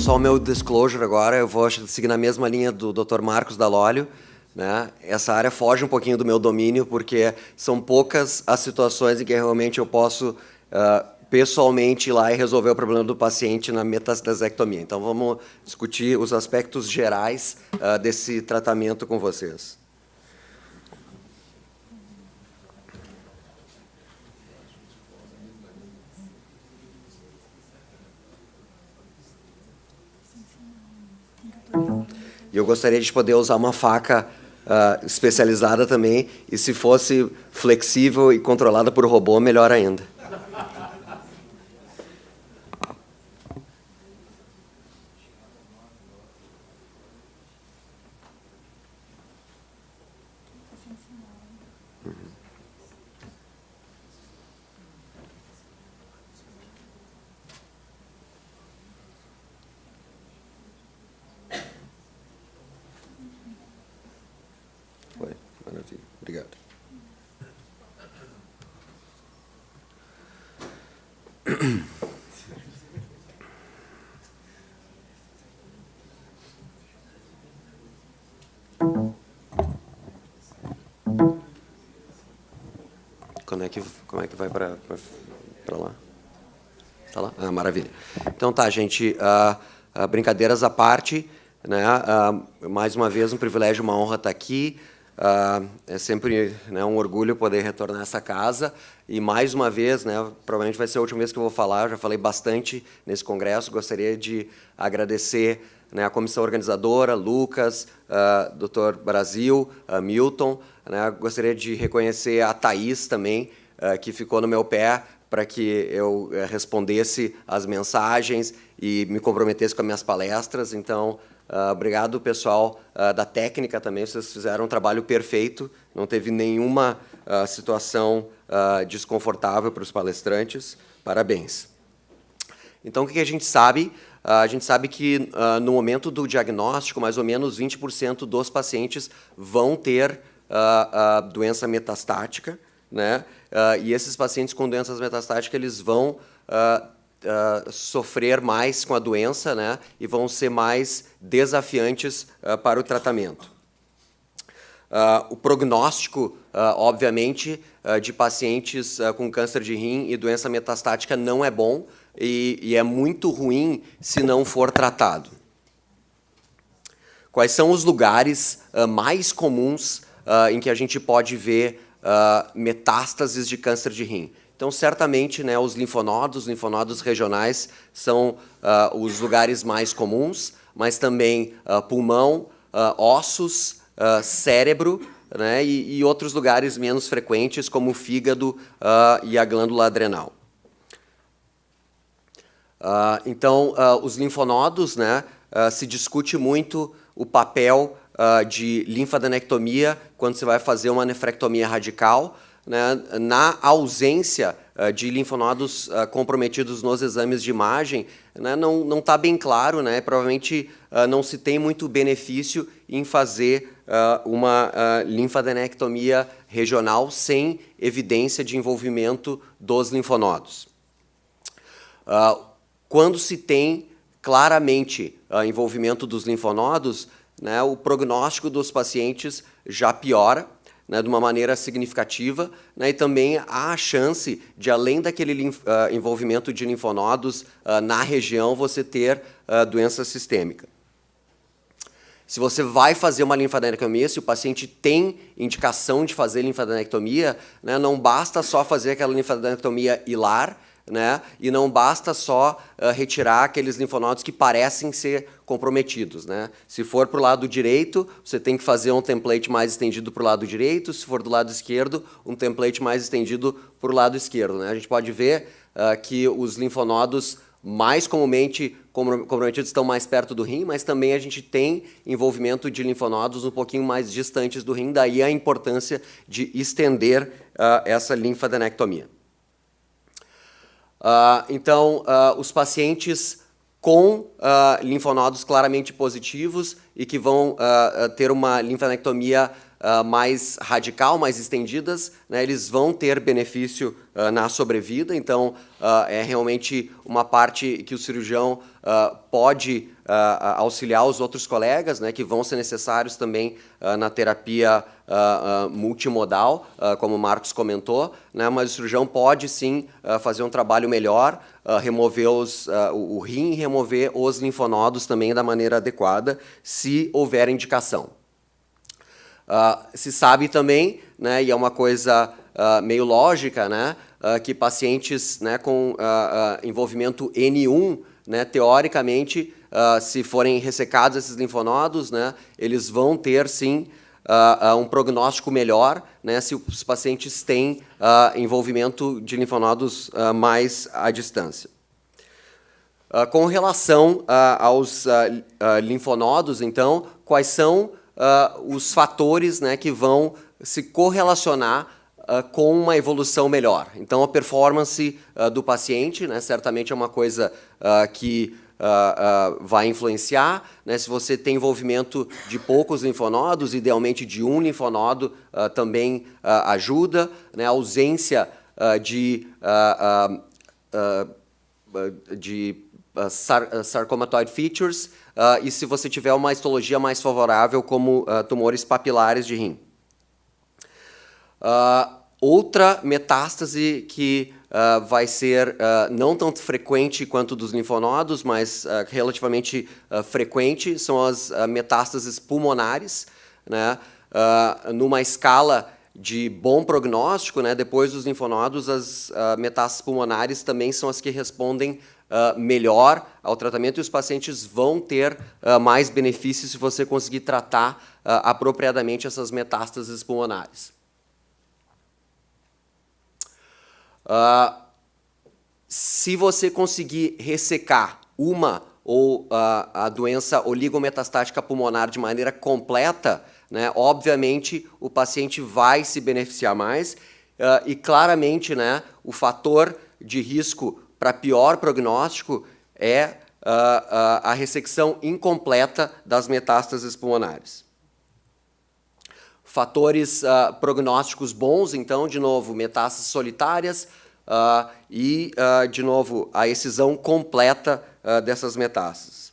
só o meu disclosure agora, eu vou seguir na mesma linha do Dr. Marcos Dalólio, né? Essa área foge um pouquinho do meu domínio, porque são poucas as situações em que realmente eu posso pessoalmente ir lá e resolver o problema do paciente na metastasectomia. Então, vamos discutir os aspectos gerais desse tratamento com vocês. E eu gostaria de poder usar uma faca especializada também, e se fosse flexível e controlada por robô, melhor ainda. Foi, maravilha. Obrigado. Como é que vai para lá? Tá lá? Ah, maravilha. Então tá, gente, brincadeiras à parte, né? Mais uma vez um privilégio, uma honra estar aqui. É sempre, né, um orgulho poder retornar a essa casa. E mais uma vez, né, provavelmente vai ser a última vez que eu vou falar, eu já falei bastante nesse congresso, gostaria de agradecer, né, a comissão organizadora, Lucas, Dr. Brasil, Milton, né, gostaria de reconhecer a Thaís também, que ficou no meu pé para que eu respondesse as mensagens e me comprometesse com as minhas palestras. Então, obrigado, pessoal da técnica também, vocês fizeram um trabalho perfeito, não teve nenhuma situação desconfortável para os palestrantes, parabéns. Então, o que a gente sabe? A gente sabe que, no momento do diagnóstico, mais ou menos 20% dos pacientes vão ter doença metastática, né? E esses pacientes com doenças metastáticas, eles vão sofrer mais com a doença, né? E vão ser mais desafiantes para o tratamento. O prognóstico, obviamente, de pacientes com câncer de rim e doença metastática não é bom e é muito ruim se não for tratado. Quais são os lugares mais comuns em que a gente pode ver metástases de câncer de rim? Então, certamente, né, os linfonodos regionais são os lugares mais comuns, mas também pulmão, ossos, cérebro, né, e outros lugares menos frequentes, como o fígado e a glândula adrenal. Então, os linfonodos, né, se discute muito o papel de linfadenectomia quando você vai fazer uma nefrectomia radical, né, na ausência de linfonodos comprometidos nos exames de imagem, né, não está bem claro, né, provavelmente não se tem muito benefício em fazer uma linfadenectomia regional sem evidência de envolvimento dos linfonodos. Quando se tem claramente envolvimento dos linfonodos, né, o prognóstico dos pacientes já piora, né, de uma maneira significativa, né, e também há a chance de, além daquele envolvimento de linfonodos na região, você ter doença sistêmica. Se você vai fazer uma linfadenectomia, se o paciente tem indicação de fazer linfadenectomia, né, não basta só fazer aquela linfadenectomia hilar, né, e não basta só retirar aqueles linfonodos que parecem ser comprometidos, né? Se for para o lado direito, você tem que fazer um template mais estendido para o lado direito, se for do lado esquerdo, um template mais estendido para o lado esquerdo, né? A gente pode ver que os linfonodos mais comumente comprometidos estão mais perto do rim, mas também a gente tem envolvimento de linfonodos um pouquinho mais distantes do rim, daí a importância de estender essa linfadenectomia. Então, os pacientes com linfonodos claramente positivos e que vão ter uma linfadenectomia mais radical, mais estendidas, né, eles vão ter benefício na sobrevida. Então, é realmente uma parte que o cirurgião pode auxiliar os outros colegas, né, que vão ser necessários também na terapia multimodal, como o Marcos comentou, né, mas o cirurgião pode, sim, fazer um trabalho melhor, remover o rim e remover os linfonodos também da maneira adequada, se houver indicação. Se sabe também, né, e é uma coisa meio lógica, né, que pacientes, né, com envolvimento N1, né, teoricamente, se forem ressecados esses linfonodos, né, eles vão ter, sim, um prognóstico melhor, né, se os pacientes têm envolvimento de linfonodos mais à distância. Com relação aos linfonodos, então, quais são os fatores, né, que vão se correlacionar com uma evolução melhor? Então, a performance do paciente, né, certamente é uma coisa que vai influenciar, né? Se você tem envolvimento de poucos linfonodos, idealmente de um linfonodo também ajuda, né? A ausência de sarcomatoid features, e se você tiver uma histologia mais favorável, como tumores papilares de rim. Outra metástase que vai ser não tão frequente quanto dos linfonodos, mas relativamente frequente, são as metástases pulmonares, né? Numa escala de bom prognóstico, né? Depois dos linfonodos, as metástases pulmonares também são as que respondem melhor ao tratamento, e os pacientes vão ter mais benefícios se você conseguir tratar apropriadamente essas metástases pulmonares. Se você conseguir ressecar uma ou a doença oligometastática pulmonar de maneira completa, né, obviamente o paciente vai se beneficiar mais, e claramente, né, o fator de risco para pior prognóstico é a ressecção incompleta das metástases pulmonares. Fatores prognósticos bons, então, de novo, metástases solitárias e, de novo, a excisão completa dessas metástases.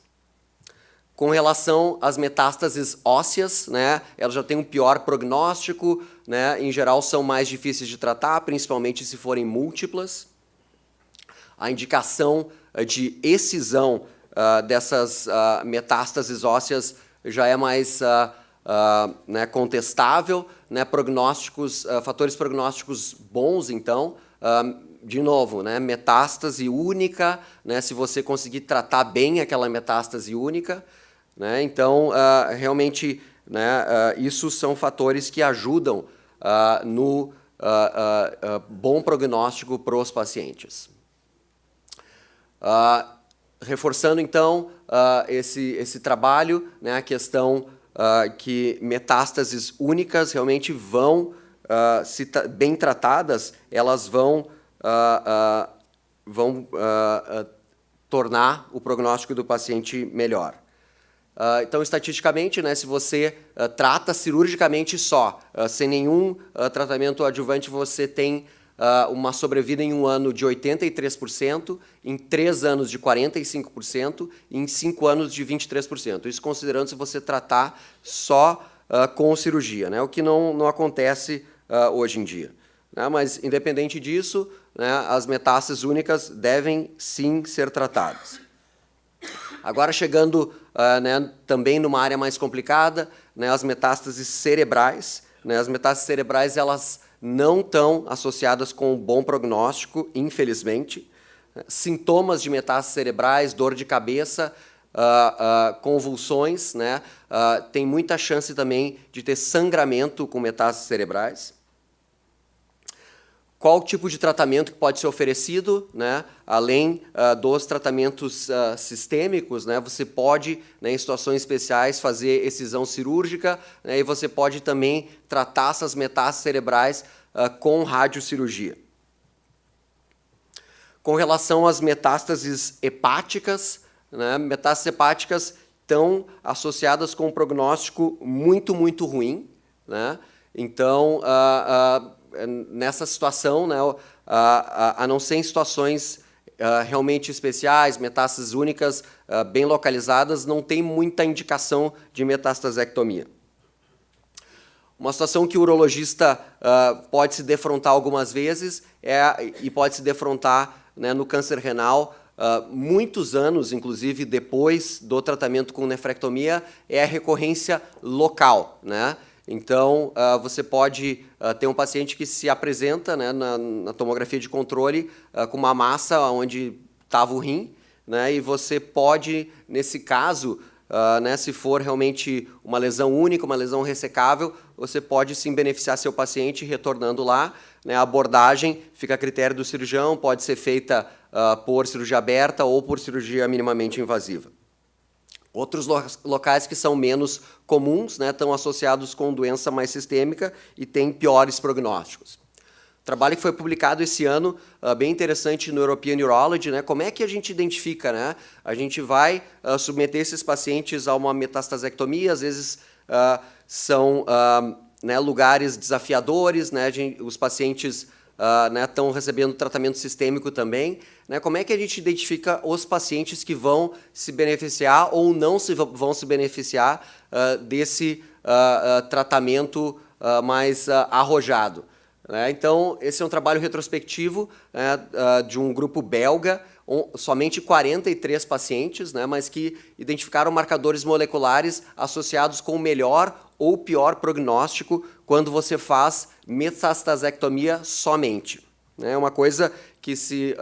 Com relação às metástases ósseas, né, elas já têm um pior prognóstico, né, em geral são mais difíceis de tratar, principalmente se forem múltiplas. A indicação de excisão dessas metástases ósseas já é mais né, contestável, né, fatores prognósticos bons, então, de novo, né, metástase única, né, se você conseguir tratar bem aquela metástase única, né, então, realmente, né, isso são fatores que ajudam no bom prognóstico para os pacientes. Reforçando, então, esse trabalho, né, a questão que metástases únicas realmente vão, se bem tratadas, elas vão tornar o prognóstico do paciente melhor. Então, estatisticamente, né, se você trata cirurgicamente só, sem nenhum tratamento adjuvante, você tem uma sobrevida em 1 ano de 83%, em 3 anos de 45% e em 5 anos de 23%. Isso considerando se você tratar só com cirurgia, né, o que não acontece hoje em dia. Né, mas, independente disso, né, as metástases únicas devem, sim, ser tratadas. Agora, chegando né, também numa área mais complicada, né, as metástases cerebrais. Né, as metástases cerebrais, elas não estão associadas com um bom prognóstico, infelizmente. Sintomas de metástases cerebrais, dor de cabeça, convulsões, né, tem muita chance também de ter sangramento com metástases cerebrais. Qual tipo de tratamento que pode ser oferecido, né? Além dos tratamentos sistêmicos, né? Você pode, né, em situações especiais, fazer excisão cirúrgica, né? E você pode também tratar essas metástases cerebrais com radiocirurgia. Com relação às metástases hepáticas, né? Metástases hepáticas estão associadas com um prognóstico muito, muito ruim. né? Então, nessa situação, né, a não ser em situações realmente especiais, metástases únicas, bem localizadas, não tem muita indicação de metastasectomia. Uma situação que o urologista pode se defrontar algumas vezes e pode se defrontar, né, no câncer renal, muitos anos, inclusive, depois do tratamento com nefrectomia, é a recorrência local, né? Então, você pode ter um paciente que se apresenta, né, na tomografia de controle com uma massa onde estava o rim, né, e você pode, nesse caso, né, se for realmente uma lesão única, uma lesão ressecável, você pode sim beneficiar seu paciente retornando lá, né? A abordagem fica a critério do cirurgião, pode ser feita por cirurgia aberta ou por cirurgia minimamente invasiva. Outros locais que são menos comuns, né, estão associados com doença mais sistêmica e têm piores prognósticos. O trabalho que foi publicado esse ano, bem interessante no European Urology, né, como é que a gente identifica, né? A gente vai submeter esses pacientes a uma metastasectomia, às vezes são né, lugares desafiadores, né, os pacientes né, estão recebendo tratamento sistêmico também, né? Como é que a gente identifica os pacientes que vão se beneficiar ou não vão se beneficiar desse tratamento mais arrojado? Né? Então, esse é um trabalho retrospectivo, né, de um grupo belga, somente 43 pacientes, né, mas que identificaram marcadores moleculares associados com o melhor ou pior prognóstico quando você faz metastasectomia somente. É uma coisa que, se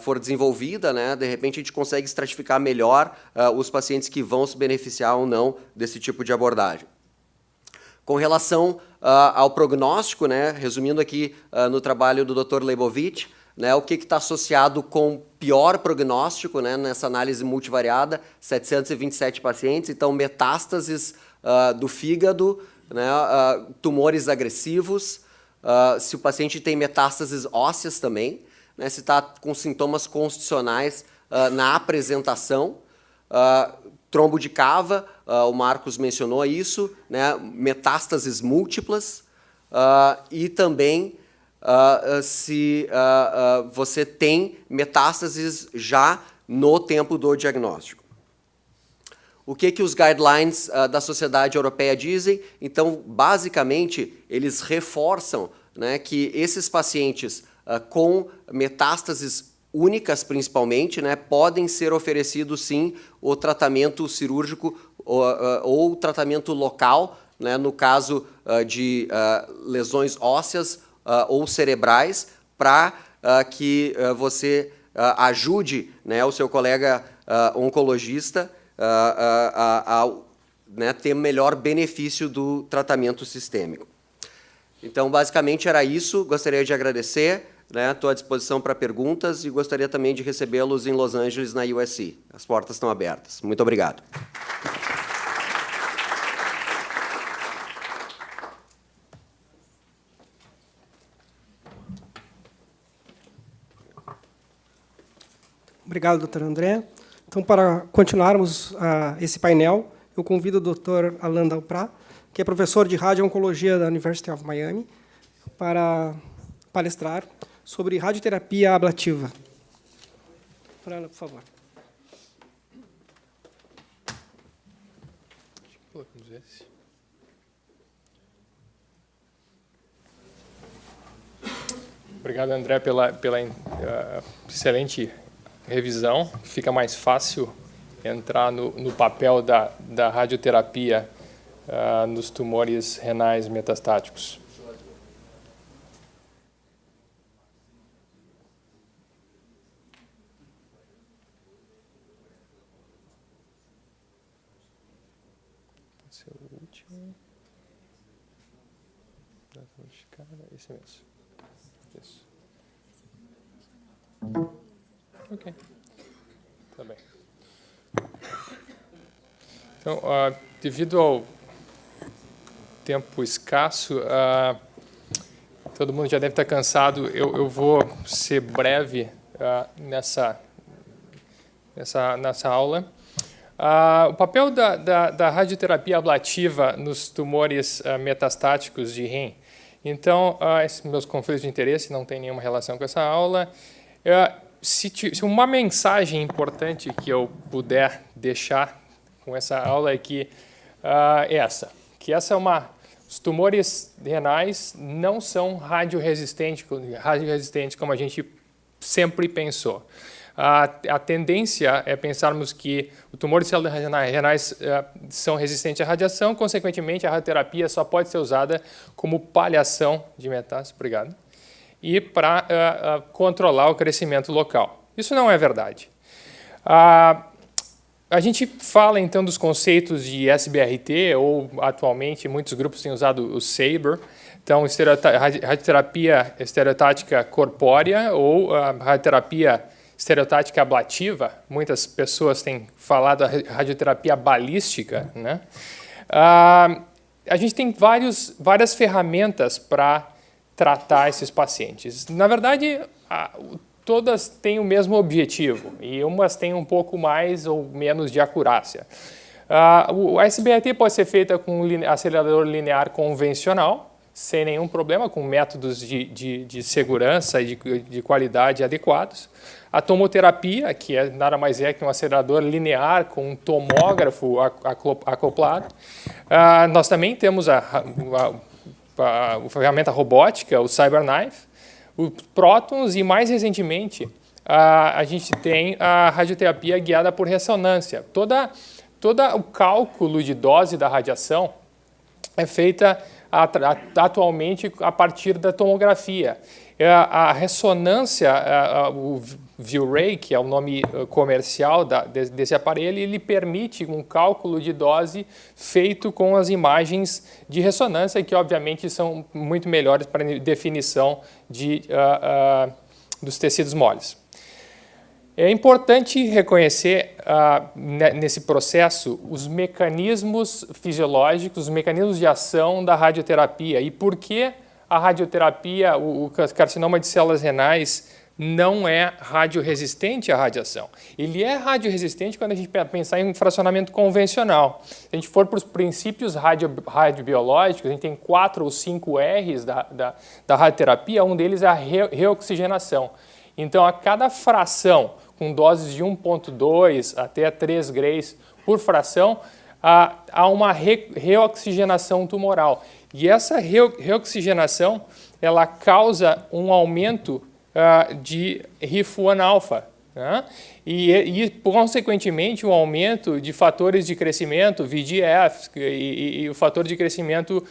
for desenvolvida, né, de repente a gente consegue estratificar melhor os pacientes que vão se beneficiar ou não desse tipo de abordagem. Com relação ao prognóstico, né, resumindo aqui no trabalho do Dr. Leibovitch, né, o que está associado com pior prognóstico, né, nessa análise multivariada, 727 pacientes, então metástases do fígado, né, tumores agressivos, se o paciente tem metástases ósseas também, né, se está com sintomas constitucionais na apresentação, trombo de cava, o Marcos mencionou isso, né, metástases múltiplas, e também se você tem metástases já no tempo do diagnóstico. O que os guidelines da Sociedade Europeia dizem? Então, basicamente, eles reforçam, né, que esses pacientes com metástases únicas, principalmente, né, podem ser oferecidos, sim, o tratamento cirúrgico ou tratamento local, né, no caso de lesões ósseas ou cerebrais, para que você ajude, né, o seu colega oncologista né, ter melhor benefício do tratamento sistêmico. Então, basicamente, era isso. Gostaria de agradecer, né, estou à disposição para perguntas e gostaria também de recebê-los em Los Angeles, na USC. As portas estão abertas. Muito obrigado. Obrigado, Dr. André. Então, para continuarmos esse painel, eu convido o Dr. Alain Dalprat, que é professor de radio-oncologia da University of Miami, para palestrar sobre radioterapia ablativa. Alain, por favor. Obrigado, André, pela excelente revisão. Fica mais fácil entrar no papel da radioterapia nos tumores renais metastáticos. Esse é o último. Esse mesmo. Isso. Ok. Tá bem. Então, devido ao tempo escasso, todo mundo já deve estar cansado. Eu vou ser breve nessa aula. O papel da radioterapia ablativa nos tumores metastáticos de rim. Então, esses meus conflitos de interesse não tem nenhuma relação com essa aula. Se uma mensagem importante que eu puder deixar com essa aula é que os tumores renais não são radioresistentes como a gente sempre pensou. A tendência é pensarmos que os tumores renais são resistentes à radiação, consequentemente a radioterapia só pode ser usada como paliação de metástase, obrigado, e para controlar o crescimento local. Isso não é verdade. A gente fala então dos conceitos de SBRT, ou atualmente muitos grupos têm usado o SABR, então radioterapia estereotática corpórea ou radioterapia estereotática ablativa. Muitas pessoas têm falado da radioterapia balística, né? A gente tem várias ferramentas para tratar esses pacientes. Na verdade, todas têm o mesmo objetivo e umas têm um pouco mais ou menos de acurácia. O SBRT pode ser feita com um acelerador linear convencional, sem nenhum problema, com métodos de segurança e de qualidade adequados. A tomoterapia, que nada mais é que um acelerador linear com um tomógrafo acoplado. Nós também temos a ferramenta robótica, o CyberKnife, os prótons e, mais recentemente, a gente tem a radioterapia guiada por ressonância. Todo o cálculo de dose da radiação é feita atualmente a partir da tomografia. A ressonância, o V-Ray, que é o nome comercial desse aparelho, ele permite um cálculo de dose feito com as imagens de ressonância, que obviamente são muito melhores para definição dos tecidos moles. É importante reconhecer nesse processo os mecanismos fisiológicos, os mecanismos de ação da radioterapia e por que a radioterapia, o carcinoma de células renais, não é radioresistente à radiação. Ele é radioresistente quando a gente pensar em fracionamento convencional. Se a gente for para os princípios radiobiológicos, a gente tem 4 ou 5 R's da radioterapia, um deles é a reoxigenação. Então, a cada fração, com doses de 1,2 até 3 grays por fração, há uma reoxigenação tumoral. E essa reoxigenação ela causa um aumento de RIF1-alfa, né? E, consequentemente, um aumento de fatores de crescimento, VEGF, e o fator de crescimento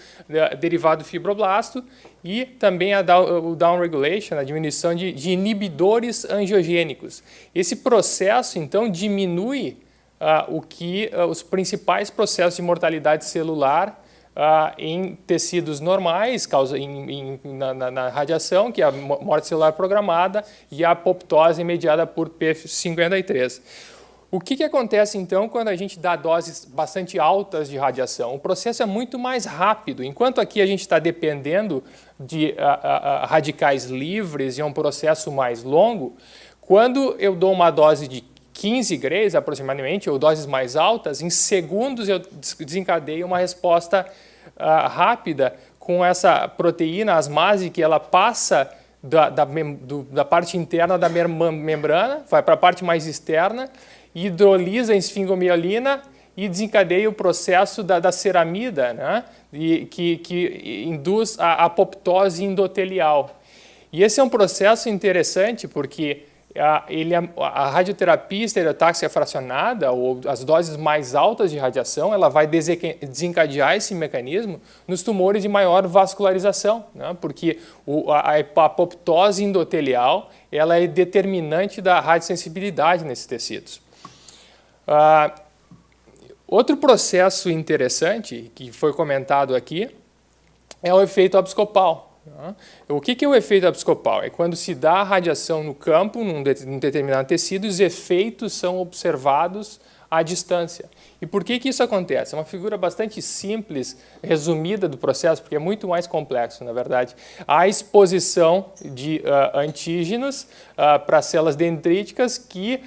derivado do fibroblasto, e também o downregulation, a diminuição de inibidores angiogênicos. Esse processo, então, diminui os principais processos de mortalidade celular em tecidos normais, na radiação, que é a morte celular programada, e a apoptose mediada por P53. O que acontece, então, quando a gente dá doses bastante altas de radiação? O processo é muito mais rápido. Enquanto aqui a gente está dependendo de radicais livres e é um processo mais longo, quando eu dou uma dose de 15 grays, aproximadamente, ou doses mais altas, em segundos eu desencadeio uma resposta rápida com essa proteína asmase que ela passa da parte interna da membrana, vai para a parte mais externa, hidrolisa a esfingomielina e desencadeia o processo da ceramida, né? que induz a apoptose endotelial. E esse é um processo interessante porque a radioterapia estereotáxica fracionada, ou as doses mais altas de radiação, ela vai desencadear esse mecanismo nos tumores de maior vascularização, né? Porque a apoptose endotelial ela é determinante da radiosensibilidade nesses tecidos. Outro processo interessante que foi comentado aqui é o efeito abscopal. O que é o efeito abscopal? É quando se dá a radiação no campo, num determinado tecido, os efeitos são observados à distância. E por que isso acontece? É uma figura bastante simples, resumida do processo, porque é muito mais complexo, na verdade. A exposição de antígenos para células dendríticas que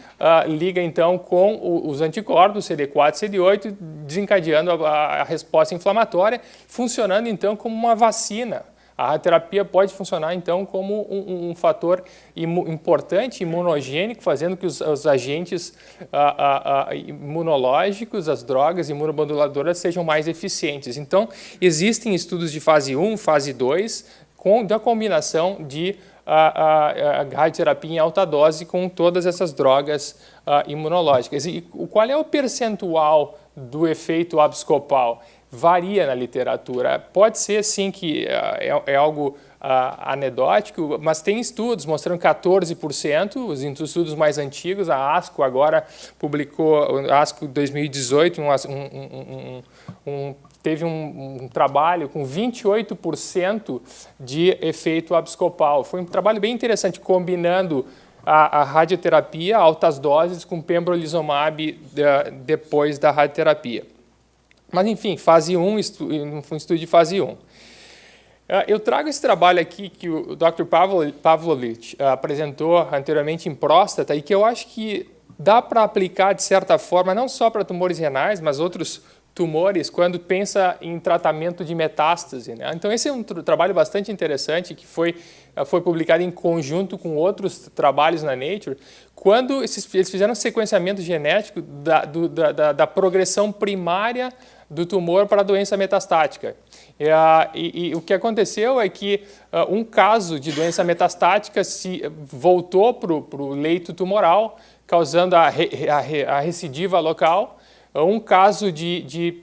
liga, então, com os anticorpos CD4 e CD8, desencadeando a resposta inflamatória, funcionando, então, como uma vacina. A radioterapia pode funcionar, então, como um fator importante, imunogênico, fazendo que os agentes imunológicos, as drogas imunomoduladoras, sejam mais eficientes. Então, existem estudos de fase 1, fase 2, da combinação de a radioterapia em alta dose com todas essas drogas imunológicas. E qual é o percentual do efeito abscopal? Varia na literatura. Pode ser, sim, que é algo anedótico, mas tem estudos mostrando 14%, os estudos mais antigos. A ASCO agora publicou, a ASCO 2018, teve um trabalho com 28% de efeito abscopal. Foi um trabalho bem interessante, combinando a radioterapia, altas doses, com pembrolizumab depois da radioterapia. Mas, enfim, fase 1, um estudo de fase 1. Eu trago esse trabalho aqui que o Dr. Pavlovich apresentou anteriormente em próstata e que eu acho que dá para aplicar, de certa forma, não só para tumores renais, mas outros tumores, quando pensa em tratamento de metástase, né? Então, esse é um trabalho bastante interessante que foi publicado em conjunto com outros trabalhos na Nature, quando eles fizeram um sequenciamento genético da progressão primária do tumor para a doença metastática. E o que aconteceu é que um caso de doença metastática se voltou para o leito tumoral, causando a recidiva local, um caso de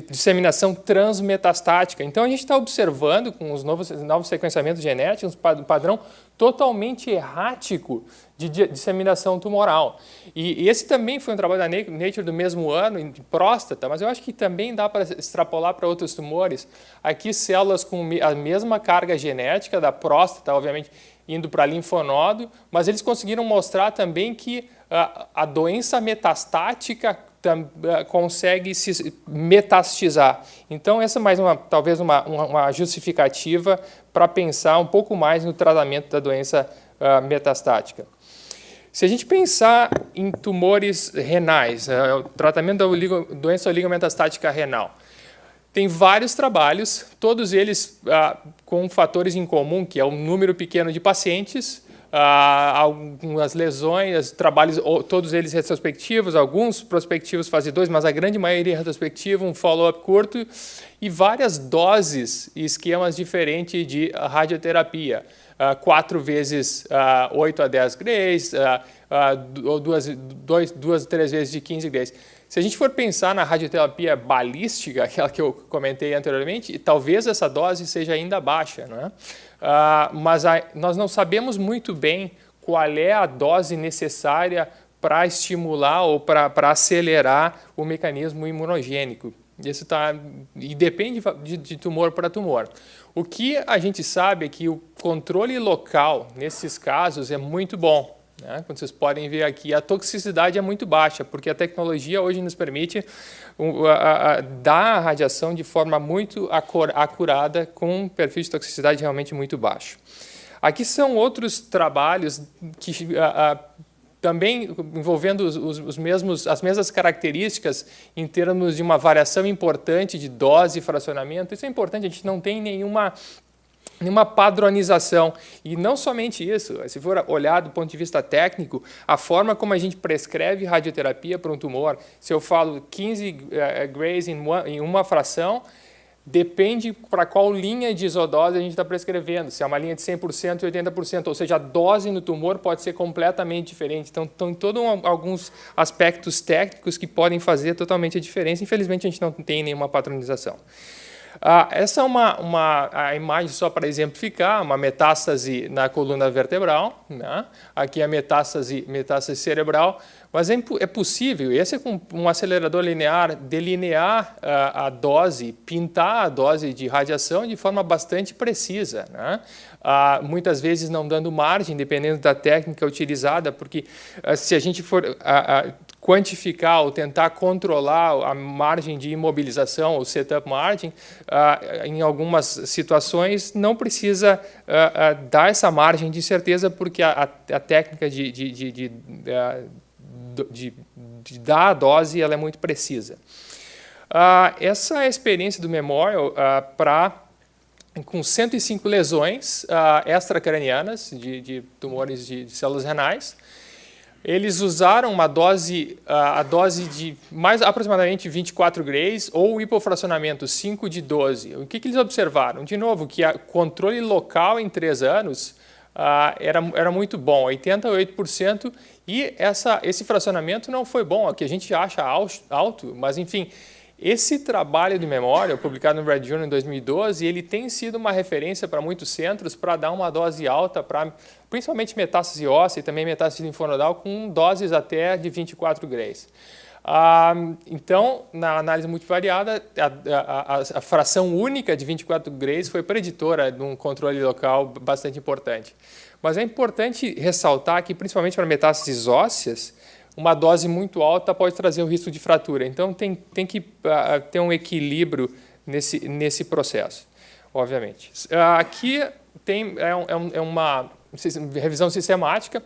disseminação transmetastática. Então, a gente está observando, com os novos sequenciamentos genéticos, um padrão totalmente errático de disseminação tumoral. E esse também foi um trabalho da Nature do mesmo ano, em próstata, mas eu acho que também dá para extrapolar para outros tumores. Aqui, células com a mesma carga genética da próstata, obviamente, indo para linfonodo, mas eles conseguiram mostrar também que a doença metastática consegue se metastizar. Então, essa é talvez uma justificativa para pensar um pouco mais no tratamento da doença metastática. Se a gente pensar em tumores renais, o tratamento da doença oligometastática renal, tem vários trabalhos, todos eles com fatores em comum, que é o número pequeno de pacientes, algumas lesões, trabalhos, todos eles retrospectivos, alguns prospectivos fase 2, mas a grande maioria retrospectiva, um follow-up curto e várias doses e esquemas diferentes de radioterapia. 4 vezes 8 a 10 grays, ou 2 a 3 vezes de 15 grays. Se a gente for pensar na radioterapia balística, aquela que eu comentei anteriormente, talvez essa dose seja ainda baixa, não é? Mas nós não sabemos muito bem qual é a dose necessária para estimular ou para acelerar o mecanismo imunogênico. Isso e depende de tumor para tumor. O que a gente sabe é que o controle local, nesses casos, é muito bom. Quando vocês podem ver aqui, a toxicidade é muito baixa, porque a tecnologia hoje nos permite dar a radiação de forma muito acurada, com um perfil de toxicidade realmente muito baixo. Aqui são outros trabalhos que também envolvendo as mesmas características em termos de uma variação importante de dose e fracionamento. Isso é importante, a gente não tem nenhuma padronização. E não somente isso, se for olhar do ponto de vista técnico, a forma como a gente prescreve radioterapia para um tumor, se eu falo 15 grays em uma fração, depende para qual linha de isodose a gente está prescrevendo, se é uma linha de 100% e 80%, ou seja, a dose no tumor pode ser completamente diferente. Então, tem alguns aspectos técnicos que podem fazer totalmente a diferença. Infelizmente, a gente não tem nenhuma padronização. Essa é a imagem só para exemplificar, uma metástase na coluna vertebral, né? Aqui a metástase cerebral, mas é possível, esse é com um acelerador linear, delinear a dose, pintar a dose de radiação de forma bastante precisa, né? Muitas vezes não dando margem, dependendo da técnica utilizada, porque se a gente for quantificar ou tentar controlar a margem de imobilização, o setup margin, em algumas situações não precisa dar essa margem de certeza, porque a técnica de dar a dose ela é muito precisa. Essa é a experiência do Memorial com 105 lesões extracranianas de tumores de células renais. Eles usaram a dose de mais aproximadamente 24 grays ou hipofracionamento 5/12. O que eles observaram? De novo, que o controle local em 3 anos era muito bom, 88%, e esse fracionamento não foi bom, o que a gente acha alto, mas enfim, esse trabalho de Memorial, publicado no Red Journal em 2012, ele tem sido uma referência para muitos centros para dar uma dose alta para principalmente metástase óssea e também metástase linfonodal com doses até de 24 grays. Então, na análise multivariada, a fração única de 24 grays foi preditora de um controle local bastante importante. Mas é importante ressaltar que, principalmente para metástases ósseas, uma dose muito alta pode trazer o risco de fratura. Então, tem que ter um equilíbrio nesse processo, obviamente. Aqui é uma revisão sistemática.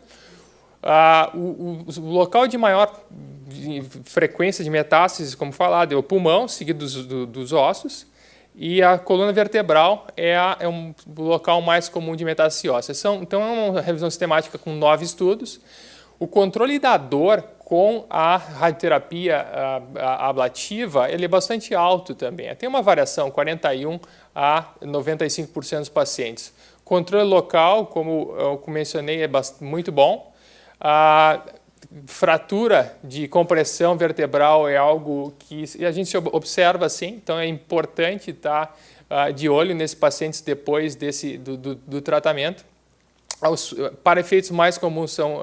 O local de maior frequência de metástases, como falado, é o pulmão, seguido dos ossos, e a coluna vertebral é o local mais comum de metástase óssea. Então, é uma revisão sistemática com 9 estudos. O controle da dor com a radioterapia ablativa ele é bastante alto também. Tem uma variação, 41% a 95% dos pacientes. Controle local, como eu mencionei, é muito bom. A fratura de compressão vertebral é algo que a gente observa assim, então é importante estar de olho nesses pacientes depois do tratamento. Para efeitos mais comuns são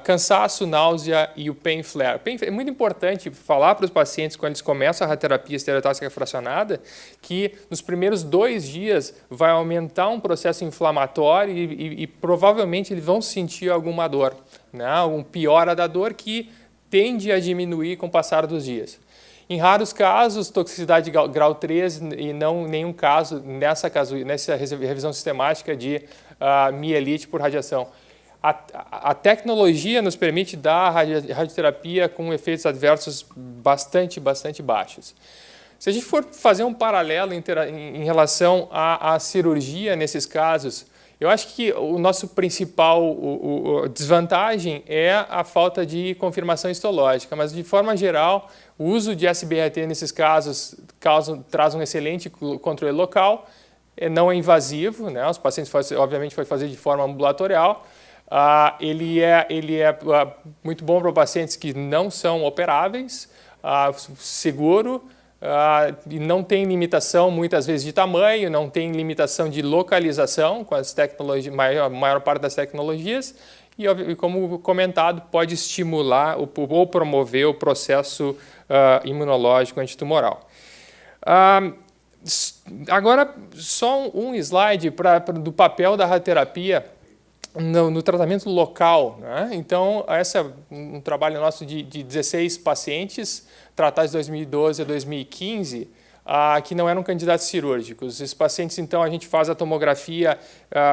cansaço, náusea e o pain flare. É muito importante falar para os pacientes, quando eles começam a radioterapia estereotáxica fracionada, que nos primeiros 2 dias vai aumentar um processo inflamatório e provavelmente eles vão sentir alguma dor, né? Um piora da dor que tende a diminuir com o passar dos dias. Em raros casos, toxicidade de grau 3 e não nenhum caso nessa revisão sistemática de mielite por radiação. A tecnologia nos permite dar radioterapia com efeitos adversos bastante baixos. Se a gente for fazer um paralelo em relação à cirurgia nesses casos, eu acho que o nosso principal desvantagem é a falta de confirmação histológica, mas de forma geral, o uso de SBRT nesses casos traz um excelente controle local, não é invasivo, né? Os pacientes obviamente foi fazer de forma ambulatorial. Ele é muito bom para pacientes que não são operáveis, seguro, e não tem limitação muitas vezes de tamanho, não tem limitação de localização com as tecnologias, maior parte das tecnologias, e como comentado, pode estimular ou promover o processo imunológico antitumoral. Agora, só um slide do papel da radioterapia no tratamento local, né? Então, esse é um trabalho nosso de 16 pacientes, tratados de 2012 a 2015, que não eram candidatos cirúrgicos. Esses pacientes, então, a gente faz a tomografia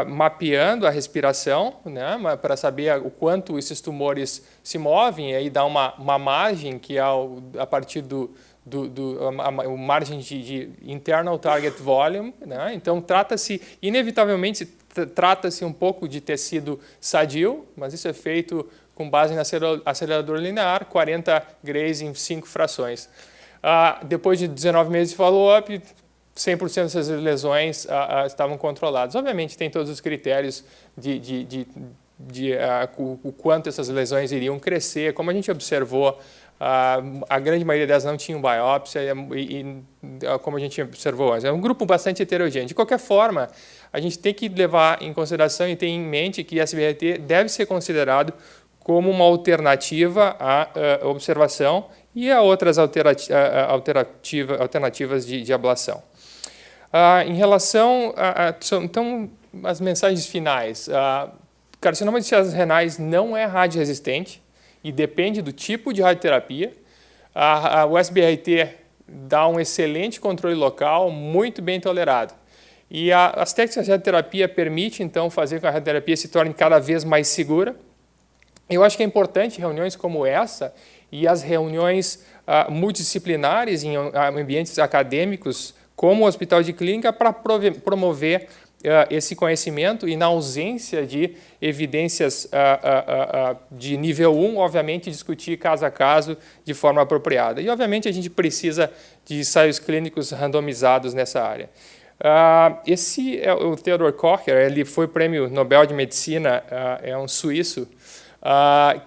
mapeando a respiração, né, para saber o quanto esses tumores se movem, e aí dá uma margem, que é a partir a margem de internal target volume, né? Então, inevitavelmente, trata-se um pouco de tecido sadio, mas isso é feito com base no acelerador linear, 40 grays em 5 frações. Depois de 19 meses de follow-up, 100% dessas lesões estavam controladas. Obviamente, tem todos os critérios o quanto essas lesões iriam crescer. Como a gente observou, a grande maioria delas não tinham biópsia, e como a gente observou antes, é um grupo bastante heterogêneo. De qualquer forma, a gente tem que levar em consideração e ter em mente que SBRT deve ser considerado como uma alternativa à observação e a outras alternativas de ablação. Em relação então, às mensagens finais, carcinoma de células renais não é radioresistente, e depende do tipo de radioterapia. O SBRT dá um excelente controle local, muito bem tolerado. E as técnicas de radioterapia permitem, então, fazer com que a radioterapia se torne cada vez mais segura. Eu acho que é importante reuniões como essa e as reuniões multidisciplinares em ambientes acadêmicos, como o Hospital de Clínica, para promover esse conhecimento e, na ausência de evidências de nível 1, obviamente, discutir caso a caso de forma apropriada. E, obviamente, a gente precisa de ensaios clínicos randomizados nessa área. Esse é o Theodor Kocher, ele foi prêmio Nobel de Medicina, é um suíço,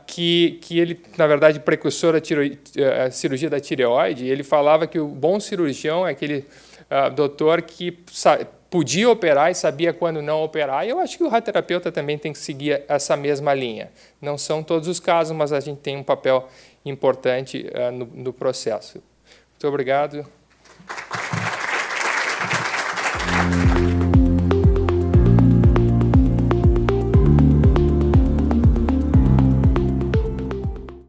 que ele, na verdade, precursor da cirurgia da tireoide. Ele falava que o bom cirurgião é aquele doutor que podia operar e sabia quando não operar. E eu acho que o radioterapeuta também tem que seguir essa mesma linha. Não são todos os casos, mas a gente tem um papel importante no processo. Muito obrigado.